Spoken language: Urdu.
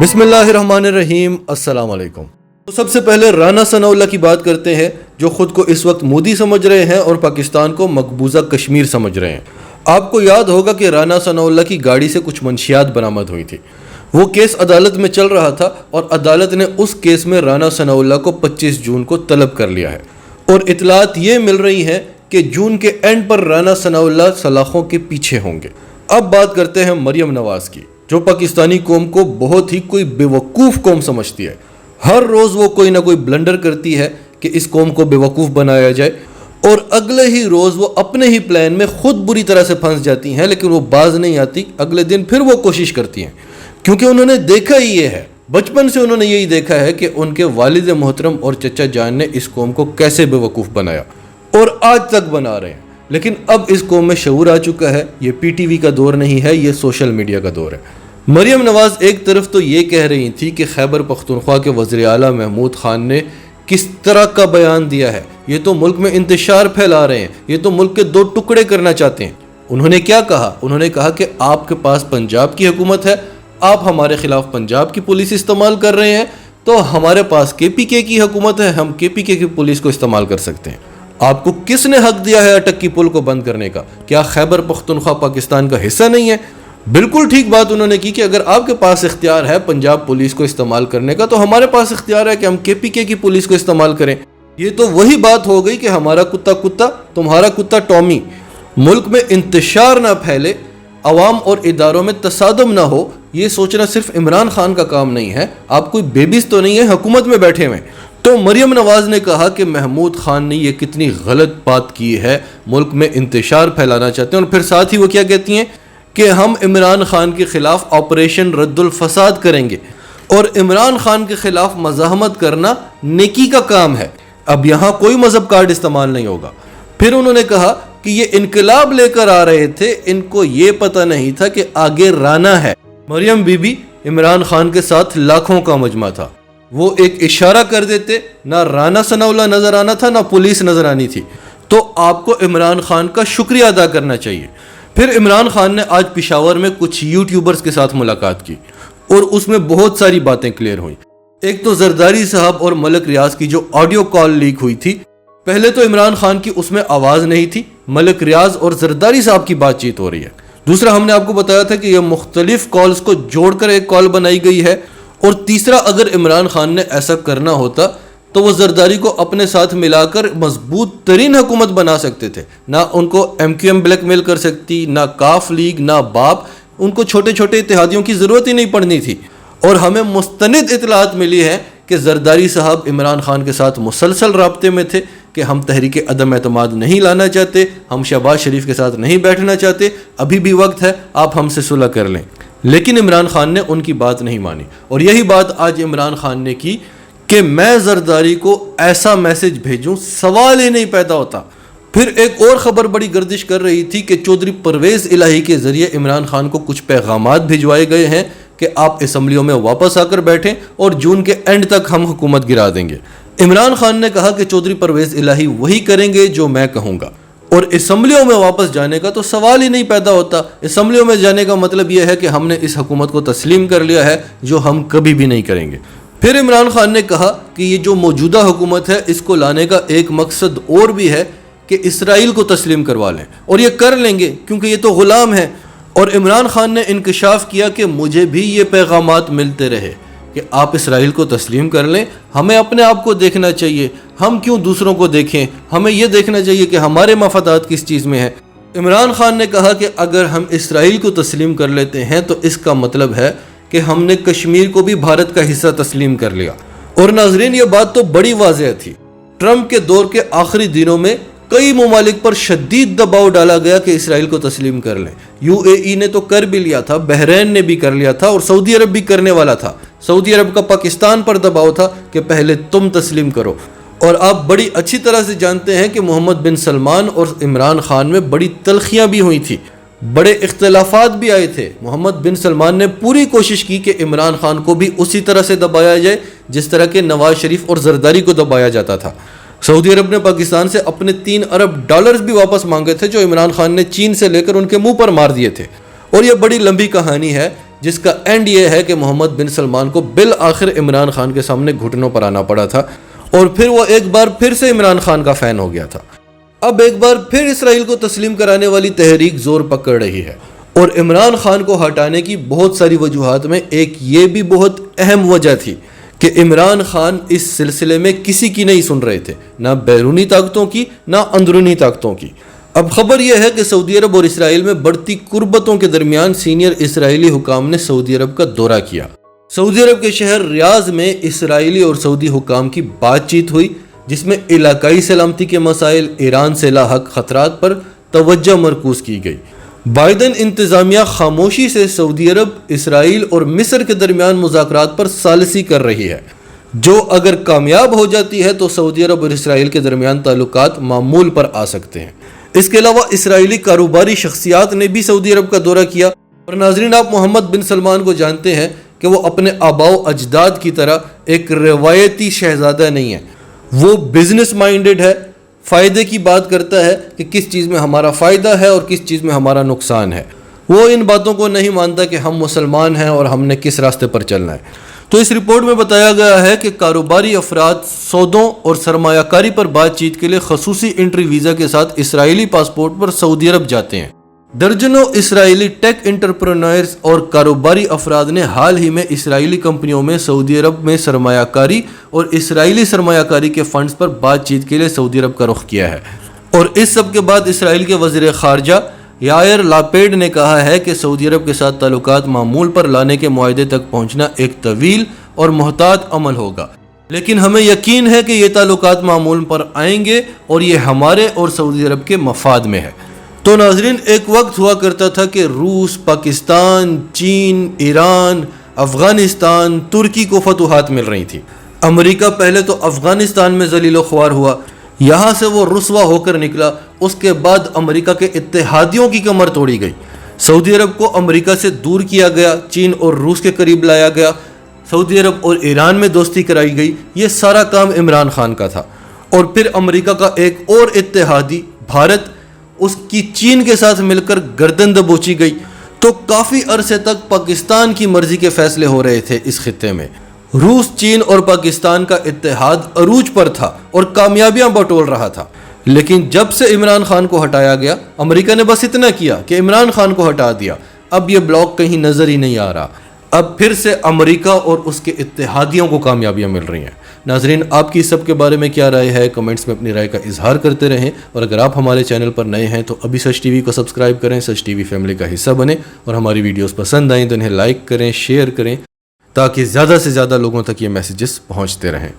بسم اللہ الرحمن الرحیم، السلام علیکم۔ تو سب سے پہلے رانا ثناء اللہ کی بات کرتے ہیں، جو خود کو اس وقت مودی سمجھ رہے ہیں اور پاکستان کو مقبوضہ کشمیر سمجھ رہے ہیں۔ آپ کو یاد ہوگا کہ رانا ثناء اللہ کی گاڑی سے کچھ منشیات برآمد ہوئی تھی۔ وہ کیس عدالت میں چل رہا تھا اور عدالت نے اس کیس میں رانا ثناء اللہ کو 25 جون کو طلب کر لیا ہے، اور اطلاعات یہ مل رہی ہیں کہ جون کے اینڈ پر رانا ثناء اللہ سلاخوں کے پیچھے ہوں گے۔ اب بات کرتے ہیں مریم نواز کی، جو پاکستانی قوم کو بہت ہی کوئی بیوقوف قوم سمجھتی ہے۔ ہر روز وہ کوئی نہ کوئی بلنڈر کرتی ہے کہ اس قوم کو بیوقوف بنایا جائے، اور اگلے ہی روز وہ اپنے ہی پلان میں خود بری طرح سے پھنس جاتی ہیں، لیکن وہ باز نہیں آتی۔ اگلے دن پھر وہ کوشش کرتی ہیں، کیونکہ انہوں نے دیکھا ہی یہ ہے، بچپن سے انہوں نے یہی دیکھا ہے کہ ان کے والد محترم اور چچا جان نے اس قوم کو کیسے بیوقوف بنایا، اور آج تک بنا رہے ہیں۔ لیکن اب اس قوم میں شعور آ چکا ہے۔ یہ پی ٹی وی کا دور نہیں ہے، یہ سوشل میڈیا کا دور ہے۔ مریم نواز ایک طرف تو یہ کہہ رہی تھی کہ خیبر پختونخوا کے وزیر اعلیٰ محمود خان نے کس طرح کا بیان دیا ہے، یہ تو ملک میں انتشار پھیلا رہے ہیں، یہ تو ملک کے 2 ٹکڑے کرنا چاہتے ہیں۔ انہوں نے کیا کہا؟ انہوں نے کہا کہ آپ کے پاس پنجاب کی حکومت ہے، آپ ہمارے خلاف پنجاب کی پولیس استعمال کر رہے ہیں، تو ہمارے پاس کے پی کے کی حکومت ہے، ہم کے پی کے کی پولیس کو استعمال کر سکتے ہیں۔ آپ کو کس نے حق دیا ہے اٹک کی پل کو بند کرنے کا؟ کیا خیبر پختونخوا پاکستان کا حصہ نہیں ہے؟ بالکل ٹھیک بات انہوں نے کی کہ اگر آپ کے پاس اختیار ہے پنجاب پولیس کو استعمال کرنے کا، تو ہمارے پاس اختیار ہے کہ ہم کے پی کے کی پولیس کو استعمال کریں۔ یہ تو وہی بات ہو گئی کہ ہمارا کتا کتا، تمہارا کتا ٹامی۔ ملک میں انتشار نہ پھیلے، عوام اور اداروں میں تصادم نہ ہو، یہ سوچنا صرف عمران خان کا کام نہیں ہے۔ آپ کوئی بیبیز تو نہیں ہے حکومت میں بیٹھے ہوئے۔ تو مریم نواز نے کہا کہ محمود خان نے یہ کتنی غلط بات کی ہے، ملک میں انتشار پھیلانا چاہتے ہیں، اور پھر ساتھ ہی وہ کیا کہتی ہیں کہ ہم عمران خان کے خلاف آپریشن رد الفساد کریں گے، اور عمران خان کے خلاف مزاحمت کرنا نیکی کا کام ہے۔ اب یہاں کوئی مذہب کارڈ استعمال نہیں ہوگا۔ پھر انہوں نے کہا کہ یہ انقلاب لے کر آ رہے تھے، ان کو یہ پتہ نہیں تھا کہ آگے رانا ہے۔ مریم بی بی عمران خان کے ساتھ لاکھوں کا مجمع تھا، وہ ایک اشارہ کر دیتے، نہ رانا ثناء اللہ نظر آنا تھا، نہ پولیس نظر آنی تھی۔ تو آپ کو عمران خان کا شکریہ ادا کرنا چاہیے۔ پھر عمران خان نے آج پشاور میں کچھ یوٹیوبرز کے ساتھ ملاقات کی، اور اس میں بہت ساری باتیں کلیئر ہوئیں۔ ایک تو زرداری صاحب اور ملک ریاض کی جو آڈیو کال لیک ہوئی تھی، پہلے تو عمران خان کی اس میں آواز نہیں تھی، ملک ریاض اور زرداری صاحب کی بات چیت ہو رہی ہے۔ دوسرا، ہم نے آپ کو بتایا تھا کہ یہ مختلف کالز کو جوڑ کر ایک کال بنائی گئی ہے۔ اور تیسرا، اگر عمران خان نے ایسا کرنا ہوتا تو وہ زرداری کو اپنے ساتھ ملا کر مضبوط ترین حکومت بنا سکتے تھے۔ نہ ان کو ایم کیو ایم بلیک میل کر سکتی، نہ کاف لیگ، نہ باپ، ان کو چھوٹے چھوٹے اتحادیوں کی ضرورت ہی نہیں پڑنی تھی۔ اور ہمیں مستند اطلاعات ملی ہے کہ زرداری صاحب عمران خان کے ساتھ مسلسل رابطے میں تھے کہ ہم تحریک عدم اعتماد نہیں لانا چاہتے، ہم شہباز شریف کے ساتھ نہیں بیٹھنا چاہتے، ابھی بھی وقت ہے، آپ ہم سے صلح کر لیں۔ لیکن عمران خان نے ان کی بات نہیں مانی، اور یہی بات آج عمران خان نے کی کہ میں زرداری کو ایسا میسج بھیجوں، سوال ہی نہیں پیدا ہوتا۔ پھر ایک اور خبر بڑی گردش کر رہی تھی کہ چودھری پرویز الہی کے ذریعے عمران خان کو کچھ پیغامات بھجوائے گئے ہیں کہ آپ اسمبلیوں میں واپس آ کر بیٹھیں اور جون کے اینڈ تک ہم حکومت گرا دیں گے۔ عمران خان نے کہا کہ چودھری پرویز الہی وہی کریں گے جو میں کہوں گا، اور اسمبلیوں میں واپس جانے کا تو سوال ہی نہیں پیدا ہوتا۔ اسمبلیوں میں جانے کا مطلب یہ ہے کہ ہم نے اس حکومت کو تسلیم کر لیا ہے، جو ہم کبھی بھی نہیں کریں گے۔ پھر عمران خان نے کہا کہ یہ جو موجودہ حکومت ہے، اس کو لانے کا ایک مقصد اور بھی ہے کہ اسرائیل کو تسلیم کروا لیں، اور یہ کر لیں گے کیونکہ یہ تو غلام ہے۔ اور عمران خان نے انکشاف کیا کہ مجھے بھی یہ پیغامات ملتے رہے کہ آپ اسرائیل کو تسلیم کر لیں، ہمیں اپنے آپ کو دیکھنا چاہیے، ہم کیوں دوسروں کو دیکھیں، ہمیں یہ دیکھنا چاہیے کہ ہمارے مفادات کس چیز میں ہیں۔ عمران خان نے کہا کہ اگر ہم اسرائیل کو تسلیم کر لیتے ہیں تو اس کا مطلب ہے کہ ہم نے کشمیر کو بھی بھارت کا حصہ تسلیم کر لیا۔ اور ناظرین، یہ بات تو بڑی واضح تھی۔ ٹرمپ کے دور کے آخری دنوں میں کئی ممالک پر شدید دباؤ ڈالا گیا کہ اسرائیل کو تسلیم کر لیں۔ یو اے ای نے تو کر بھی لیا تھا، بحرین نے بھی کر لیا تھا، اور سعودی عرب بھی کرنے والا تھا۔ سعودی عرب کا پاکستان پر دباؤ تھا کہ پہلے تم تسلیم کرو۔ اور آپ بڑی اچھی طرح سے جانتے ہیں کہ محمد بن سلمان اور عمران خان میں بڑی تلخیاں بھی ہوئی تھی، بڑے اختلافات بھی آئے تھے۔ محمد بن سلمان نے پوری کوشش کی کہ عمران خان کو بھی اسی طرح سے دبایا جائے جس طرح کہ نواز شریف اور زرداری کو دبایا جاتا تھا۔ سعودی عرب نے پاکستان سے اپنے $3 ارب بھی واپس مانگے تھے، جو عمران خان نے چین سے لے کر ان کے منہ پر مار دیے تھے۔ اور یہ بڑی لمبی کہانی ہے جس کا اینڈ یہ ہے کہ محمد بن سلمان کو بالآخر عمران خان کے سامنے گھٹنوں پر آنا پڑا تھا اور پھر وہ ایک بار پھر سے عمران خان کا فین ہو گیا تھا۔ اب ایک بار پھر اسرائیل کو تسلیم کرانے والی تحریک زور پکڑ رہی ہے اور عمران خان کو ہٹانے کی بہت ساری وجوہات میں ایک یہ بھی بہت اہم وجہ تھی کہ عمران خان اس سلسلے میں کسی کی نہیں سن رہے تھے، نہ بیرونی طاقتوں کی نہ اندرونی طاقتوں کی۔ اب خبر یہ ہے کہ سعودی عرب اور اسرائیل میں بڑھتی قربتوں کے درمیان سینئر اسرائیلی حکام نے سعودی عرب کا دورہ کیا۔ سعودی عرب کے شہر ریاض میں اسرائیلی اور سعودی حکام کی بات چیت ہوئی، جس میں علاقائی سلامتی کے مسائل، ایران سے لاحق خطرات پر توجہ مرکوز کی گئی۔ بائیڈن انتظامیہ خاموشی سے سعودی عرب، اسرائیل اور مصر کے درمیان مذاکرات پر ثالثی کر رہی ہے، جو اگر کامیاب ہو جاتی ہے تو سعودی عرب اور اسرائیل کے درمیان تعلقات معمول پر آ سکتے ہیں۔ اس کے علاوہ اسرائیلی کاروباری شخصیات نے بھی سعودی عرب کا دورہ کیا، اور ناظرین آپ محمد بن سلمان کو جانتے ہیں کہ وہ اپنے آباء و اجداد کی طرح ایک روایتی شہزادہ نہیں ہے، وہ بزنس مائنڈڈ ہے، فائدے کی بات کرتا ہے کہ کس چیز میں ہمارا فائدہ ہے اور کس چیز میں ہمارا نقصان ہے۔ وہ ان باتوں کو نہیں مانتا کہ ہم مسلمان ہیں اور ہم نے کس راستے پر چلنا ہے۔ تو اس رپورٹ میں بتایا گیا ہے کہ کاروباری افراد سودوں اور سرمایہ کاری پر بات چیت کے لیے خصوصی انٹری ویزا کے ساتھ اسرائیلی پاسپورٹ پر سعودی عرب جاتے ہیں۔ درجنوں اسرائیلی ٹیک انٹرپرینورز اور کاروباری افراد نے حال ہی میں اسرائیلی کمپنیوں میں سعودی عرب میں سرمایہ کاری اور اسرائیلی سرمایہ کاری کے فنڈز پر بات چیت کے لیے سعودی عرب کا رخ کیا ہے، اور اس سب کے بعد اسرائیل کے وزیر خارجہ یائر لاپیڈ نے کہا ہے کہ سعودی عرب کے ساتھ تعلقات معمول پر لانے کے معاہدے تک پہنچنا ایک طویل اور محتاط عمل ہوگا، لیکن ہمیں یقین ہے کہ یہ تعلقات معمول پر آئیں گے اور یہ ہمارے اور سعودی عرب کے مفاد میں ہے۔ تو ناظرین ایک وقت ہوا کرتا تھا کہ روس، پاکستان، چین، ایران، افغانستان، ترکی کو فتوحات مل رہی تھی۔ امریکہ پہلے تو افغانستان میں ذلیل و خوار ہوا، یہاں سے وہ رسوا ہو کر نکلا، اس کے بعد امریکہ کے اتحادیوں کی کمر توڑی گئی، سعودی عرب کو امریکہ سے دور کیا گیا، چین اور روس کے قریب لایا گیا، سعودی عرب اور ایران میں دوستی کرائی گئی۔ یہ سارا کام عمران خان کا تھا، اور پھر امریکہ کا ایک اور اتحادی بھارت، اس کی چین کے ساتھ مل کر گردن دبوچی گئی۔ تو کافی عرصے تک پاکستان کی مرضی کے فیصلے ہو رہے تھے اس خطے میں۔ روس، چین اور پاکستان کا اتحاد عروج پر تھا اور کامیابیاں بٹور رہا تھا، لیکن جب سے عمران خان کو ہٹایا گیا، امریکہ نے بس اتنا کیا کہ عمران خان کو ہٹا دیا، اب یہ بلاک کہیں نظر ہی نہیں آ رہا۔ اب پھر سے امریکہ اور اس کے اتحادیوں کو کامیابیاں مل رہی ہیں۔ ناظرین آپ کی اس سب کے بارے میں کیا رائے ہے؟ کمنٹس میں اپنی رائے کا اظہار کرتے رہیں، اور اگر آپ ہمارے چینل پر نئے ہیں تو ابھی سچ ٹی وی کو سبسکرائب کریں، سچ ٹی وی فیملی کا حصہ بنیں، اور ہماری ویڈیوز پسند آئیں تو انہیں لائک کریں، شیئر کریں، تاکہ زیادہ سے زیادہ لوگوں تک یہ میسیجز پہنچتے رہیں۔